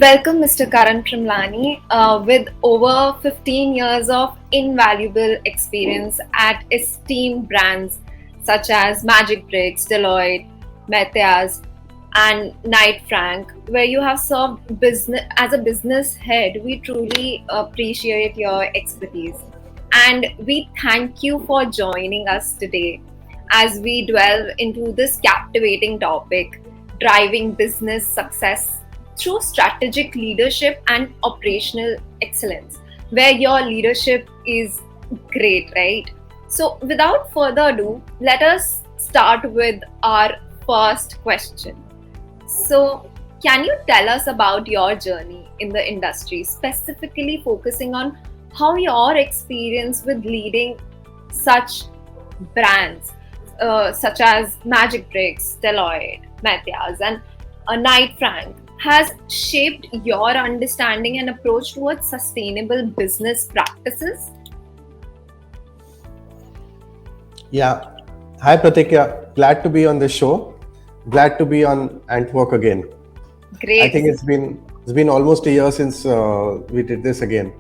Welcome, Mr. Karan Primlani, with over 15 years of invaluable experience at esteemed brands such as Magicbricks, Deloitte, Meytas, and Knight Frank, where you have served business as a business head. We truly appreciate your expertise, and we thank you for joining us today as we delve into this captivating topic, driving business success through strategic leadership and operational excellence, where your leadership is great, right? So, without further ado, let us start with our first question. So, can you tell us about your journey in the industry, specifically focusing on how your experience with leading such brands such as Magicbricks, Deloitte, Meytas, and Knight Frank has shaped your understanding and approach towards sustainable business practices? Yeah. Hi, Pratikya. Glad to be on the show. Glad to be on AntWalk again. I Great. think it's been almost a year since we did this again.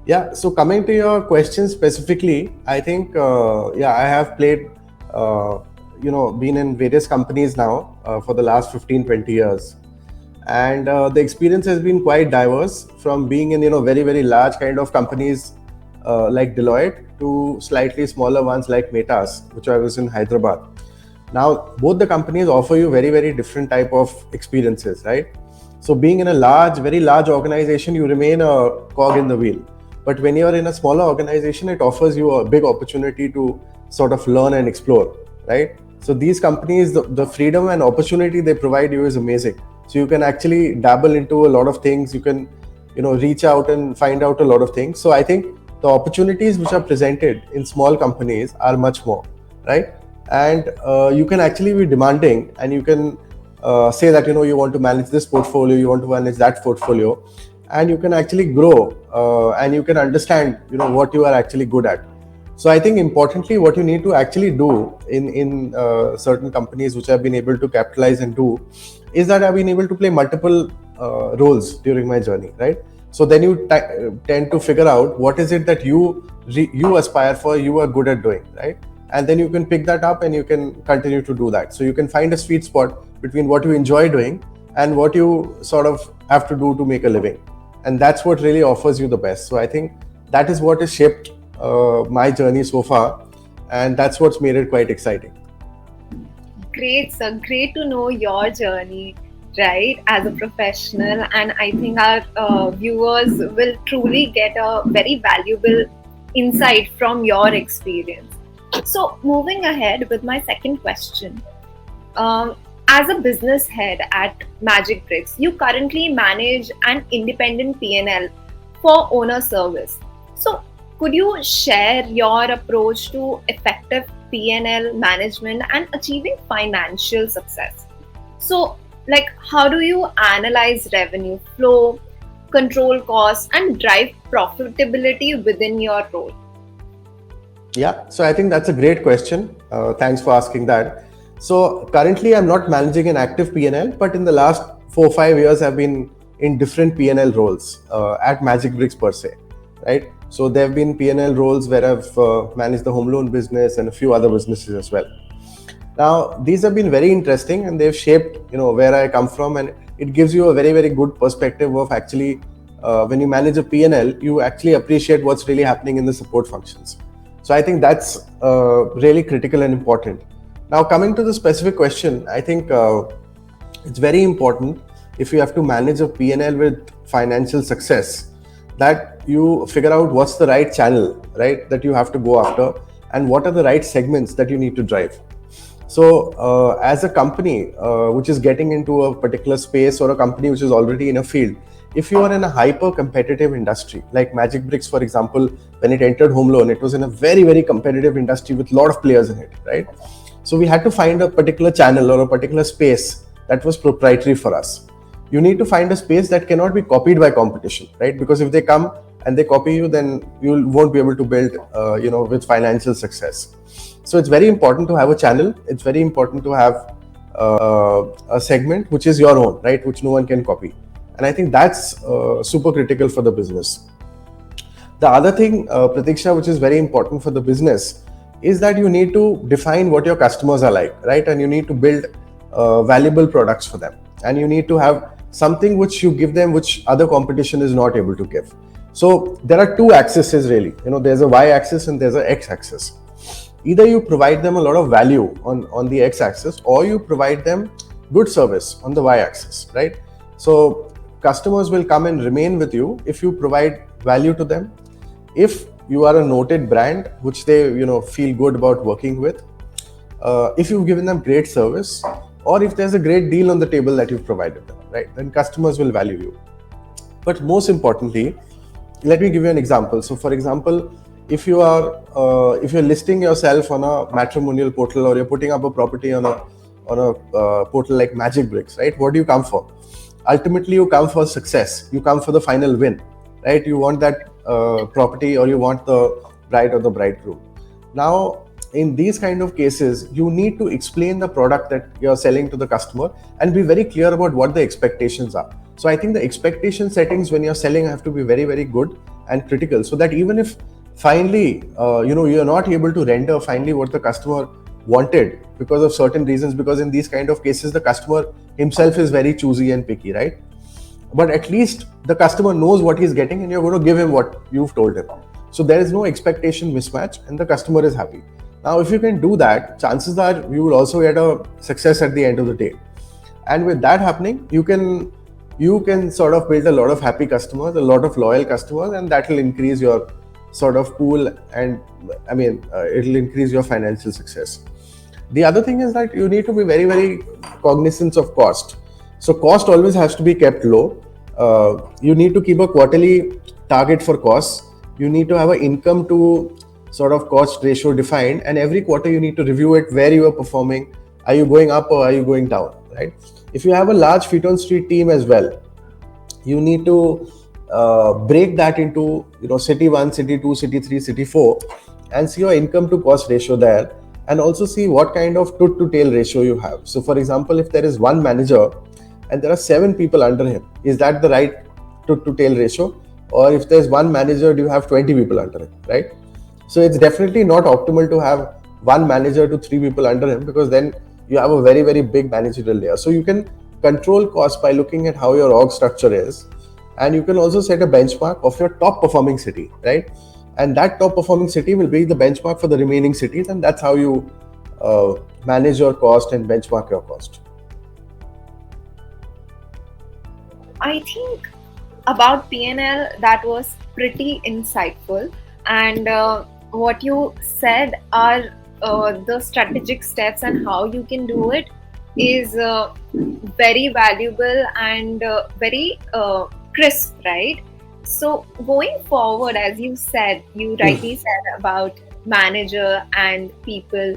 Yeah. So coming to your question specifically, I think I have played, been in various companies now for the last 15-20 years, and the experience has been quite diverse from being in very large kind of companies like Deloitte to slightly smaller ones like Meytas, which I was in Hyderabad. Now both the companies offer you very different type of experiences, right? So being in a very large organization, you remain a cog in the wheel, but when you're in a smaller organization, it offers you a big opportunity to sort of learn and explore, right? So these companies, the freedom and opportunity they provide you is amazing. So you can actually dabble into a lot of things. You can reach out and find out a lot of things. So I think the opportunities which are presented in small companies are much more, right? And you can actually be demanding, and you can say that you want to manage this portfolio, you want to manage that portfolio, and you can actually grow and you can understand what you are actually good at. So I think importantly, what you need to actually do in certain companies which I've been able to capitalize and do is that I've been able to play multiple roles during my journey, right? So then you tend to figure out what is it that you aspire for, you are good at doing, right? And then you can pick that up and you can continue to do that. So you can find a sweet spot between what you enjoy doing and what you sort of have to do to make a living. And that's what really offers you the best. So I think that is what has shaped my journey so far, and that's what's made it quite exciting. Great, sir. Great to know your journey, right, as a professional. And I think our viewers will truly get a very valuable insight from your experience. So, moving ahead with my second question. Um, as a business head at Magicbricks, you currently manage an independent P&L for owner service. So, could you share your approach to effective P&L management and achieving financial success? So, like, how do you analyze revenue flow, control costs, and drive profitability within your role? Yeah, so I think that's a great question. Thanks for asking that. So currently, I'm not managing an active P&L, but in the last 4 or 5 years, I've been in different P&L roles at Magicbricks per se, right? So there have been P&L roles where I've managed the home loan business and a few other businesses as well. Now, these have been very interesting, and they've shaped where I come from, and it gives you a very good perspective of actually when you manage a P&L, you actually appreciate what's really happening in the support functions. So I think that's really critical and important. Now, coming to the specific question, I think it's very important, if you have to manage a P&L with financial success, that you figure out what's the right channel, right, that you have to go after, and what are the right segments that you need to drive. So as a company which is getting into a particular space, or a company which is already in a field, if you are in a hyper competitive industry like Magicbricks, for example, when it entered home loan, it was in a very competitive industry with a lot of players in it, right? So we had to find a particular channel or a particular space that was proprietary for us. You need to find a space that cannot be copied by competition, right? Because if they come and they copy you, then you won't be able to build with financial success. So it's very important to have a channel. It's very important to have a segment which is your own, right, which no one can copy. and I think that's super critical for the business. The other thing, Pratiksha, which is very important for the business, is that you need to define what your customers are like, right? And you need to build valuable products for them, and you need to have something which you give them which other competition is not able to give. So there are two axes really. There's a y-axis and there's a x-axis. Either you provide them a lot of value on the x-axis, or you provide them good service on the y-axis, right? So customers will come and remain with you if you provide value to them, if you are a noted brand which they feel good about working with, if you've given them great service, or if there's a great deal on the table that you've provided them, right? Then customers will value you. But most importantly, let me give you an example. So for example, if you're listing yourself on a matrimonial portal, or you're putting up a property on a portal like Magicbricks, right? What do you come for? Ultimately, you come for success. You come for the final win, right? You want that property, or you want the bride or the bridegroom. Now, in these kind of cases, you need to explain the product that you're selling to the customer and be very clear about what the expectations are. So I think the expectation settings when you're selling have to be very, very good and critical, so that even if finally, you're not able to render finally what the customer wanted because of certain reasons, because in these kind of cases, the customer himself is very choosy and picky, right? But at least the customer knows what he's getting, and you're going to give him what you've told him. So there is no expectation mismatch, and the customer is happy. Now, if you can do that, chances are you will also get a success at the end of the day. And with that happening, you can sort of build a lot of happy customers, a lot of loyal customers, and that will increase your sort of pool, and it'll increase your financial success. The other thing is that you need to be very, very cognizant of cost. So cost always has to be kept low. You need to keep a quarterly target for costs. You need to have an income to sort of cost ratio defined, and every quarter you need to review it, where you are performing. Are you going up or are you going down, right? If you have a large feet on street team as well, you need to break that into city 1, city 2, city 3, city 4, and see your income to cost ratio there, and also see what kind of tooth to tail ratio you have. So for example, if there is one manager and there are 7 people under him, is that the right tooth to tail ratio? Or if there's one manager, do you have 20 people under him, right? So it's definitely not optimal to have one manager to 3 people under him, because then you have a very, very big managerial layer. So you can control costs by looking at how your org structure is, and you can also set a benchmark of your top performing city, right? And that top performing city will be the benchmark for the remaining cities, and that's how you manage your cost and benchmark your cost. I think about P&L, that was pretty insightful, and what you said are the strategic steps and how you can do it is very valuable and very crisp, right? So going forward, as you said, you rightly said about manager and people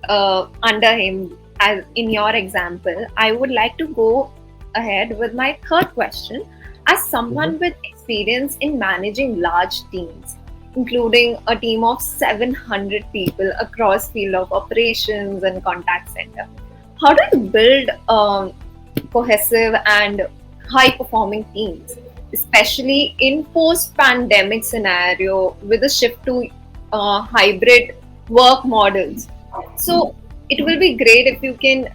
under him, as in your example. I would like to go ahead with my third question. As someone with experience in managing large teams, including a team of 700 people across field of operations and contact center, how do you build cohesive and high performing teams, especially in post-pandemic scenario with a shift to hybrid work models? So it will be great if you can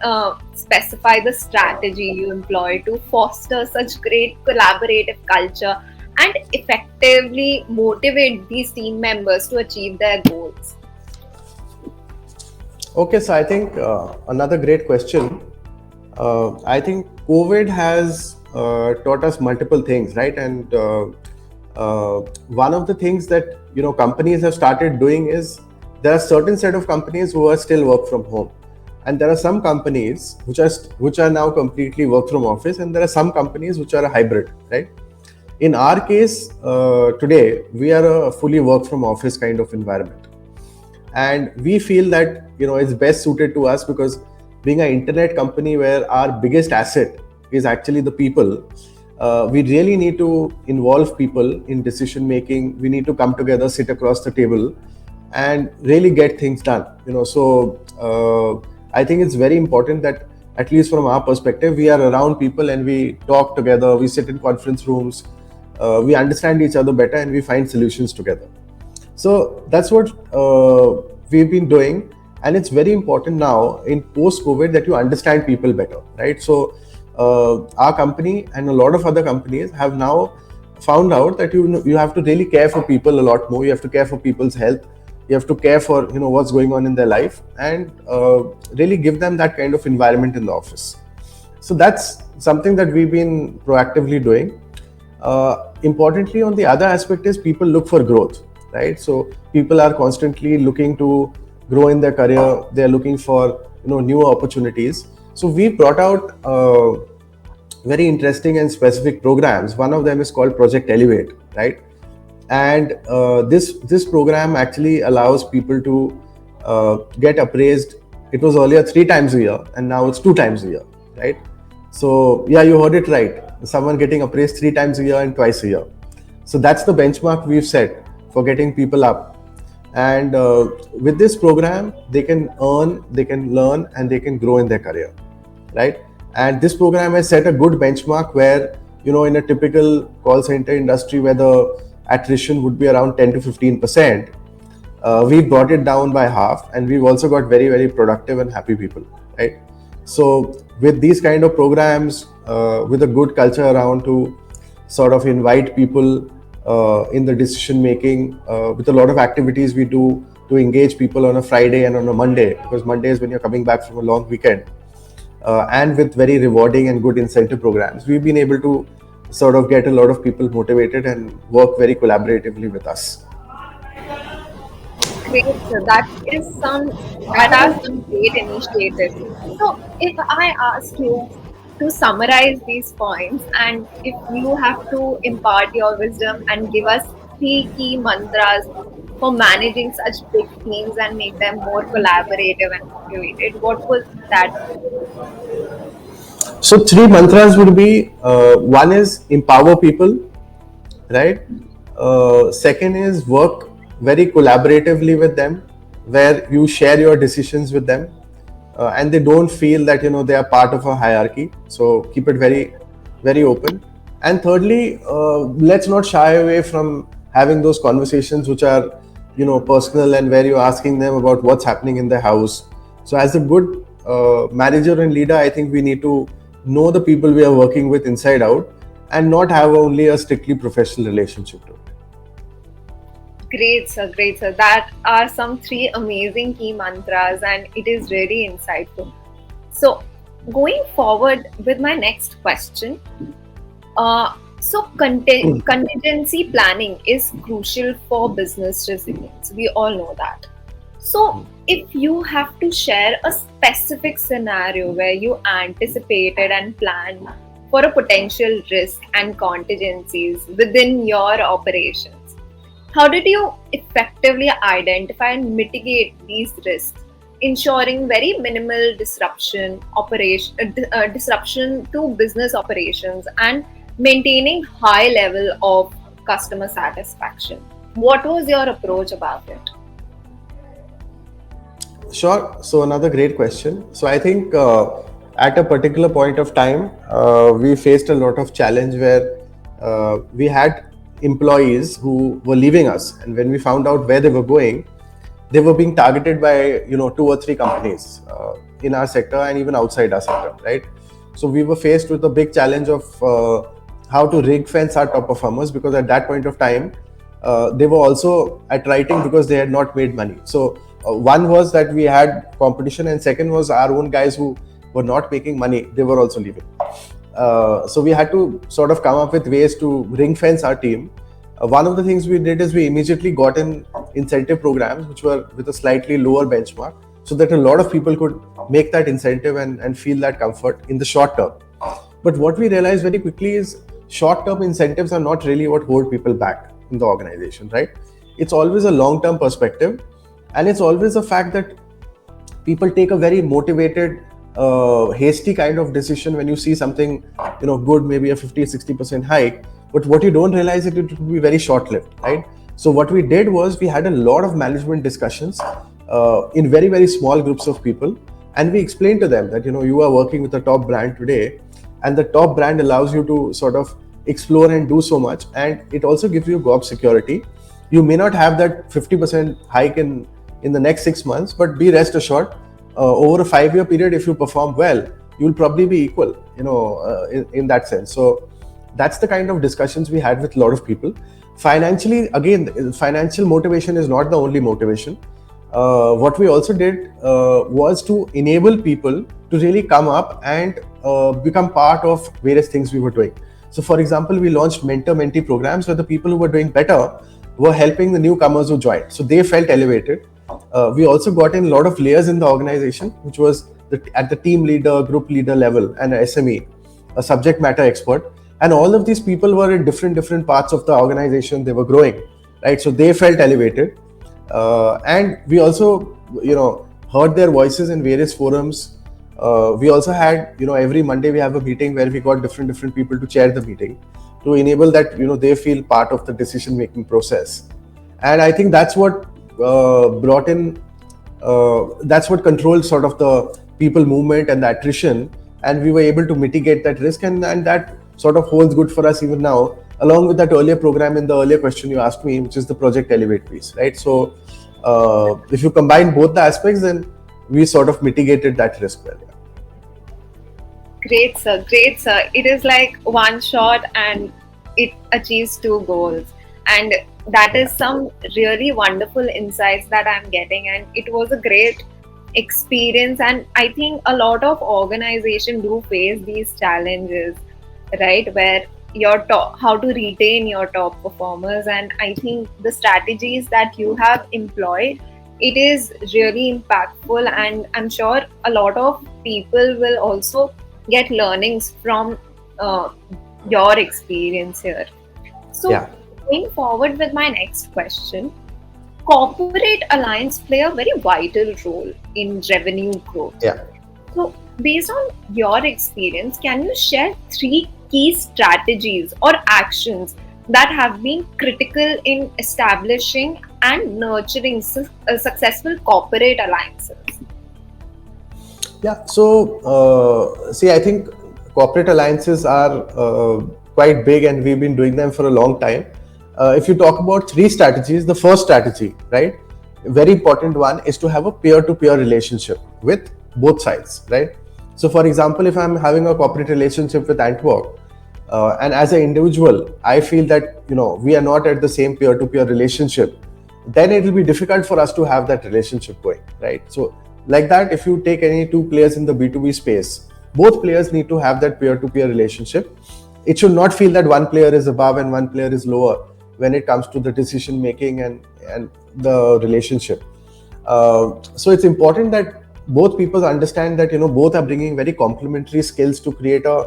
specify the strategy you employ to foster such great collaborative culture and effectively motivate these team members to achieve their goals. Okay, so I think another great question. I think COVID has taught us multiple things, right? And one of the things that companies have started doing is, there are certain set of companies who are still work from home, and there are some companies which are now completely work from office, and there are some companies which are a hybrid, right? In our case, today we are a fully work from office kind of environment, and we feel that it's best suited to us, because being an internet company where our biggest asset is actually the people, we really need to involve people in decision making. We need to come together, sit across the table, and really get things done. So I think it's very important that at least from our perspective, we are around people and we talk together, we sit in conference rooms, we understand each other better, and we find solutions together. So that's what we've been doing, and it's very important now in post-COVID that you understand people better, right? So our company and a lot of other companies have now found out that you have to really care for people a lot more. You have to care for people's health. You have to care for what's going on in their life, and really give them that kind of environment in the office. So that's something that we've been proactively doing. Importantly, on the other aspect is people look for growth, right? So people are constantly looking to grow in their career. They're looking for new opportunities. So we brought out very interesting and specific programs. One of them is called Project Elevate, right? And this program actually allows people to get appraised. It was earlier 3 times a year, and now it's 2 times a year, right? So yeah, you heard it right. Someone getting appraised 3 times a year and twice a year. So that's the benchmark we've set for getting people up. And with this program, they can earn, they can learn, and they can grow in their career, right? And this program has set a good benchmark where, in a typical call center industry where the attrition would be around 10 to 15%, we brought it down by half, and we've also got very, very productive and happy people, right? So with these kind of programs, with a good culture around to sort of invite people in the decision making, with a lot of activities we do to engage people on a Friday and on a Monday, because Monday is when you're coming back from a long weekend, and with very rewarding and good incentive programs, we've been able to sort of get a lot of people motivated and work very collaboratively with us. Great. So that are some great initiatives. So if I ask you to summarize these points, and if you have to impart your wisdom and give us three key mantras for managing such big teams and make them more collaborative and motivated, what would that be? So three mantras would be, one is empower people, right? Second is work very collaboratively with them, where you share your decisions with them, and they don't feel that they are part of a hierarchy. So keep it very, very open. And thirdly, let's not shy away from having those conversations which are personal, and where you're asking them about what's happening in their house. So as a good manager and leader, I think we need to know the people we are working with inside out, and not have only a strictly professional relationship to it. Great, sir. Great, sir. That are some three amazing key mantras, and it is really insightful. So, going forward with my next question, contingency planning is crucial for business resilience. We all know that. So, if you have to share a specific scenario where you anticipated and planned for a potential risk and contingencies within your operations, how did you effectively identify and mitigate these risks, ensuring very minimal disruption to business operations, and maintaining high level of customer satisfaction? What was your approach about it? Sure. So another great question. So I think at a particular point of time, we faced a lot of challenge where we had employees who were leaving us, and when we found out where they were going, they were being targeted by 2 or 3 companies in our sector and even outside our sector, right? So we were faced with a big challenge of how to ring fence our top performers, because at that point of time they were also attriting because they had not made money. So one was that we had competition, and second was our own guys who were not making money, they were also leaving. So we had to sort of come up with ways to ring fence our team. One of the things we did is we immediately got in incentive programs which were with a slightly lower benchmark, so that a lot of people could make that incentive and feel that comfort in the short term. But what we realized very quickly is short-term incentives are not really what hold people back in the organization, right? It's always a long-term perspective, and it's always a fact that people take a very motivated, hasty kind of decision when you see something good, maybe a 50-60% hike, but what you don't realize is it will be very short-lived, right? So what we did was we had a lot of management discussions in very, very small groups of people, And we explain to them that, you are working with a top brand today, and the top brand allows you to sort of explore and do so much, and it also gives you job security. You may not have that 50% hike in the next 6 months, but be rest assured, over a 5-year period, if you perform well, you'll probably be equal, in that sense. So that's the kind of discussions we had with a lot of people. Financially, again, financial motivation is not the only motivation. What we also did was to enable people to really come up and become part of various things we were doing. So, for example, we launched mentor-mentee programs where the people who were doing better were helping the newcomers who joined. So they felt elevated. We also got in a lot of layers in the organization, which was at the team leader, group leader level, and a SME, a subject matter expert. And all of these people were in different parts of the organization. They were growing, right? So they felt elevated. And we also, heard their voices in various forums. We also had, every Monday we have a meeting where we got different people to chair the meeting to enable that, they feel part of the decision making process. And I think that's what brought in, that's what controlled sort of the people movement and the attrition. And we were able to mitigate that risk, and that sort of holds good for us even now, along with that earlier program in the earlier question you asked me, which is the Project Elevate piece, right? So if you combine both the aspects, then we sort of mitigated that risk well. Great, sir. Great, sir. It is like one shot and it achieves two goals. And that is some really wonderful insights that I'm getting. And it was a great experience. And I think a lot of organizations do face these challenges, right? Where your top, how to retain your top performers. And I think the strategies that you have employed, it is really impactful. And I'm sure a lot of people will also get learnings from your experience here. So, Yeah. going forward with my next question, corporate alliance play a very vital role in revenue growth. Yeah. So, based on your experience, can you share three key strategies or actions that have been critical in establishing and nurturing successful corporate alliances? Yeah. So, see, I think corporate alliances are quite big, and we've been doing them for a long time. If you talk about three strategies, the first strategy, right, very important one, is to have a peer-to-peer relationship with both sides, right? So, for example, if I'm having a corporate relationship with AntWalk, and as an individual, I feel that we are not at the same peer-to-peer relationship, then it will be difficult for us to have that relationship going, right? So, like that, if you take any two players in the B2B space, both players need to have that peer-to-peer relationship. It should not feel that one player is above and one player is lower when it comes to the decision making and the relationship. So it's important that both people understand that both are bringing very complementary skills to create a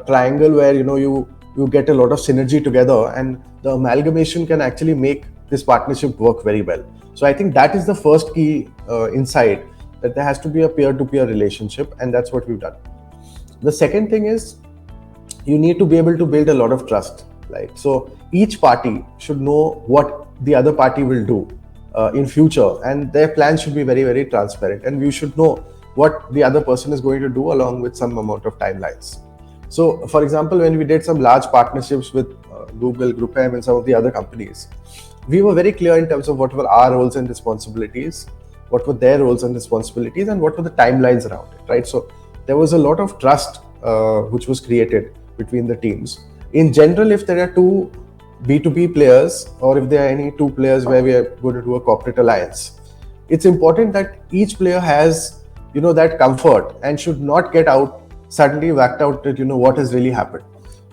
triangle where you get a lot of synergy together, and the amalgamation can actually make this partnership work very well. So I think that is the first key insight, that there has to be a peer-to-peer relationship, and that's what we've done. The second thing is, you need to be able to build a lot of trust. Like, so each party should know what the other party will do in future, and their plans should be very transparent, and you should know what the other person is going to do along with some amount of timelines. So, for example, when we did some large partnerships with Google, GroupM, and some of the other companies, we were very clear in terms of what were our roles and responsibilities, what were their roles and responsibilities, and what were the timelines around it, right? So there was a lot of trust which was created between the teams. In general, if there are two B2B players, or if there are any two players where we are going to do a corporate alliance, it's important that each player has that comfort and should not get out suddenly whacked out that what has really happened.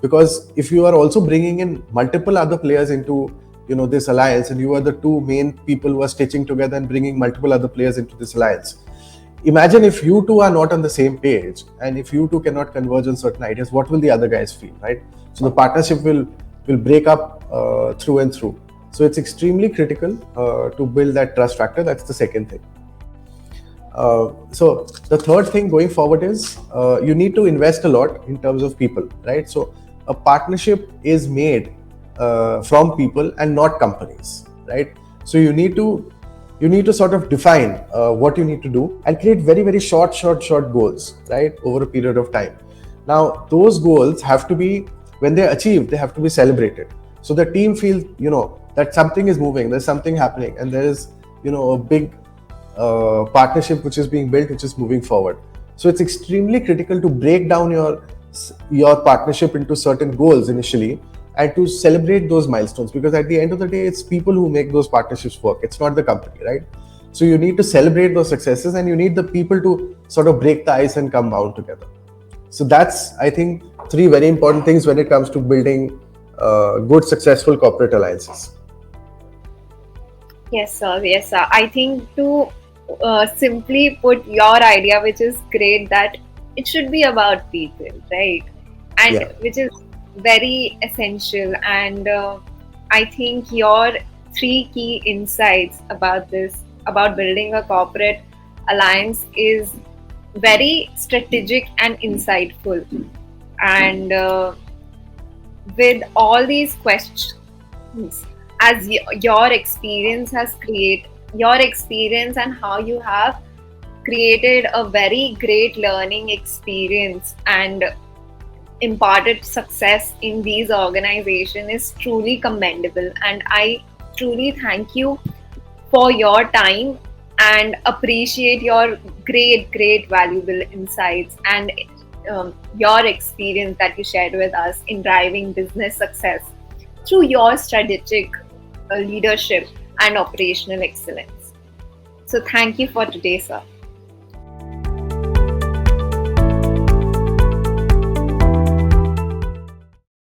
Because if you are also bringing in multiple other players into this alliance, and you are the two main people who are stitching together and bringing multiple other players into this alliance, imagine if you two are not on the same page, and if you two cannot converge on certain ideas, what will the other guys feel, right? So the partnership will break up through and through. So it's extremely critical to build that trust factor. That's the second thing. So the third thing going forward is you need to invest a lot in terms of people, right? So a partnership is made from people and not companies, right? So you need to you need to sort of define what you need to do and create very, very short goals, right, over a period of time. Now, those goals have to be, when they're achieved, they have to be celebrated. So the team feels, that something is moving, there's something happening, and there is, a big partnership which is being built, which is moving forward. So it's extremely critical to break down your partnership into certain goals initially, and to celebrate those milestones, because at the end of the day, it's people who make those partnerships work. It's not the company, right? So you need to celebrate those successes, and you need the people to sort of break the ice and come bound together. So that's, I think, three very important things when it comes to building good, successful corporate alliances. Yes, sir. Yes, sir. I think to simply put your idea, which is great, that it should be about people, right? And Yeah. which is very essential. And I think your three key insights about this, about building a corporate alliance, is very strategic and insightful. And with all these questions, as your experience has created, your experience and how you have created a very great learning experience and imparted success in these organizations, is truly commendable. And I truly thank you for your time and appreciate your great valuable insights and your experience that you shared with us in driving business success through your strategic leadership and operational excellence. So thank you for today, sir.